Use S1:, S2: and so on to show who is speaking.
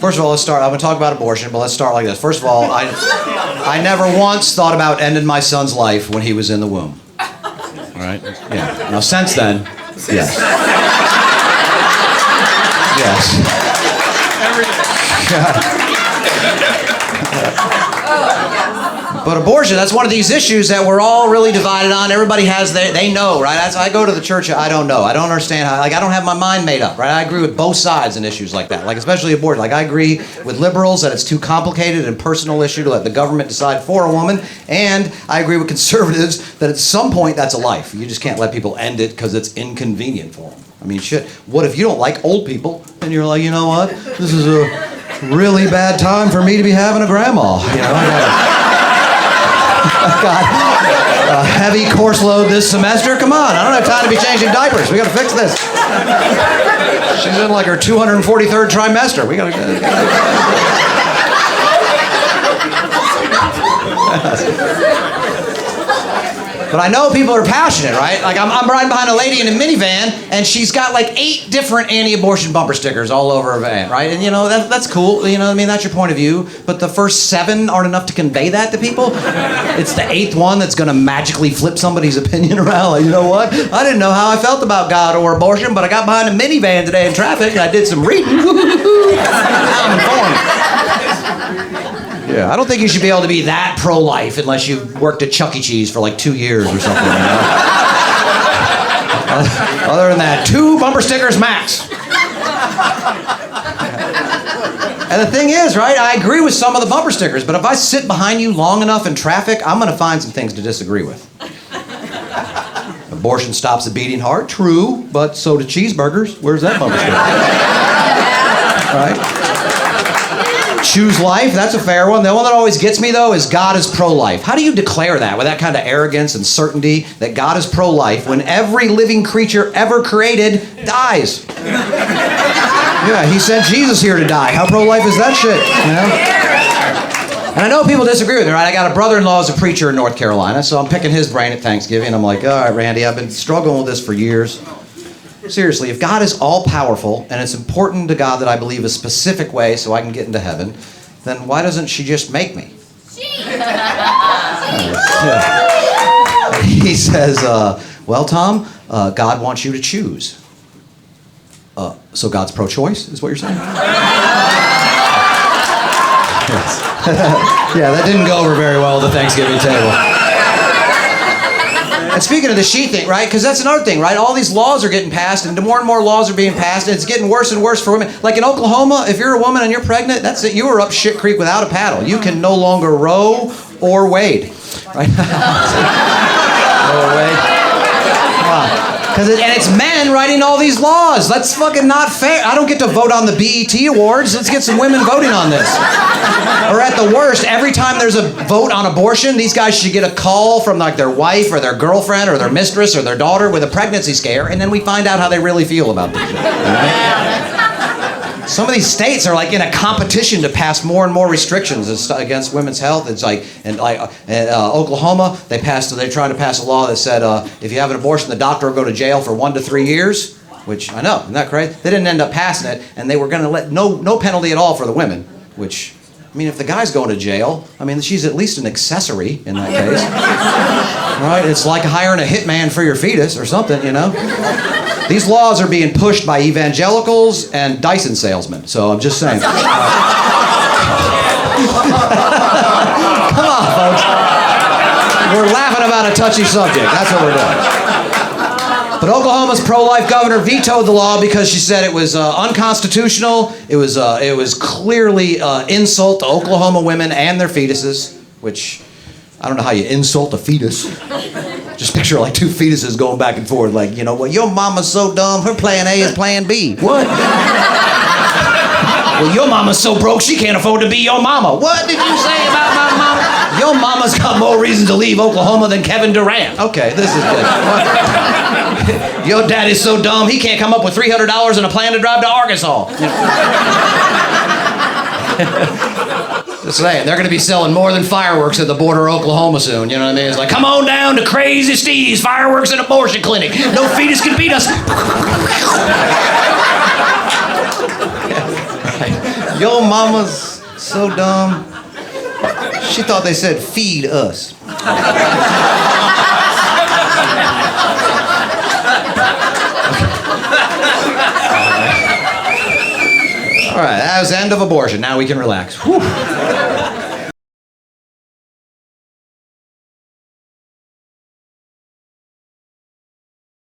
S1: First of all, let's start. I'm going to talk about abortion, but let's start like this. First of all, I never once thought about ending my son's life when he was in the womb. All right? Yeah. Now, since then, yes. Yes. But abortion, that's one of these issues that we're all really divided on. Everybody has they know, right? As I go to the church, I don't know. I don't understand how, I don't have my mind made up, right? I agree with both sides in issues like that, especially abortion. I agree with liberals that it's too complicated and personal issue to let the government decide for a woman, and I agree with conservatives that at some point that's a life. You just can't let people end it because it's inconvenient for them. I mean, shit, what if you don't like old people and you're like, you know what? This is a really bad time for me to be having a grandma. You know, I've got a heavy course load this semester. Come on, I don't have time to be changing diapers. We got to fix this. She's in like her 243rd trimester. We got to. But I know people are passionate, right? Like I'm riding behind a lady in a minivan, and she's got like 8 different anti-abortion bumper stickers all over her van, right? And you know that's cool. You know, I mean that's your point of view. But the first 7 aren't enough to convey that to people. It's the 8th one that's going to magically flip somebody's opinion around. Like, you know what? I didn't know how I felt about God or abortion, but I got behind a minivan today in traffic, and I did some reading. Now I'm informed. Yeah, I don't think you should be able to be that pro-life unless you worked at Chuck E. Cheese for like 2 years or something. You know? Other than that, 2 bumper stickers max. And the thing is, right, I agree with some of the bumper stickers, but if I sit behind you long enough in traffic, I'm going to find some things to disagree with. Abortion stops the beating heart, true, but so do cheeseburgers. Where's that bumper sticker? Right? Choose life, that's a fair one. The one that always gets me, though, is God is pro-life. How do you declare that with that kind of arrogance and certainty that God is pro-life when every living creature ever created dies? Yeah, he sent Jesus here to die. How pro-life is that shit? You know? And I know people disagree with me, right? I got a brother-in-law who's a preacher in North Carolina, so I'm picking his brain at Thanksgiving. I'm like, all right, Randy, I've been struggling with this for years. Seriously, if God is all-powerful, and it's important to God that I believe a specific way so I can get into heaven, then why doesn't she just make me? He says, well, Tom, God wants you to choose. So God's pro-choice, is what you're saying? Yes. Yeah, that didn't go over very well at the Thanksgiving table. And speaking of the she thing, right? Because that's another thing, right? All these laws are getting passed, and more laws are being passed, and it's getting worse and worse for women. Like in Oklahoma, if you're a woman and you're pregnant, that's it. You are up shit creek without a paddle. You can no longer row or wade, right? Row or wade. And it's men writing all these laws. That's fucking not fair. I don't get to vote on the BET Awards. Let's get some women voting on this. Or at the worst, every time there's a vote on abortion, these guys should get a call from like their wife or their girlfriend or their mistress or their daughter with a pregnancy scare, and then we find out how they really feel about this shit. Some of these states are like in a competition to pass more and more restrictions against women's health. It's like in Oklahoma, they're trying to pass a law that said if you have an abortion, the doctor will go to jail for 1 to 3 years. Which I know, isn't that crazy? They didn't end up passing it, and they were going to let no penalty at all for the women. Which, I mean, if the guy's going to jail, I mean, she's at least an accessory in that case, right? It's like hiring a hitman for your fetus or something, you know. These laws are being pushed by evangelicals and Dyson salesmen, so I'm just saying. Come on, folks. We're laughing about a touchy subject. That's what we're doing. But Oklahoma's pro-life governor vetoed the law because she said it was unconstitutional. It was clearly insult to Oklahoma women and their fetuses, which I don't know how you insult a fetus. Just picture like 2 fetuses going back and forth, like, you know, well, your mama's so dumb, her plan A is plan B. What? Well, your mama's so broke, she can't afford to be your mama. What did you say about my mama? Your mama's got more reason to leave Oklahoma than Kevin Durant. Okay, this is good. Your daddy's so dumb, he can't come up with $300 and a plan to drive to Arkansas. Just saying, they're going to be selling more than fireworks at the border of Oklahoma soon, you know what I mean? It's like, come on down to Crazy Steve's Fireworks and Abortion Clinic. No fetus can beat us. Your mama's so dumb. She thought they said feed us. All right, that was the end of abortion. Now we can relax. Whew.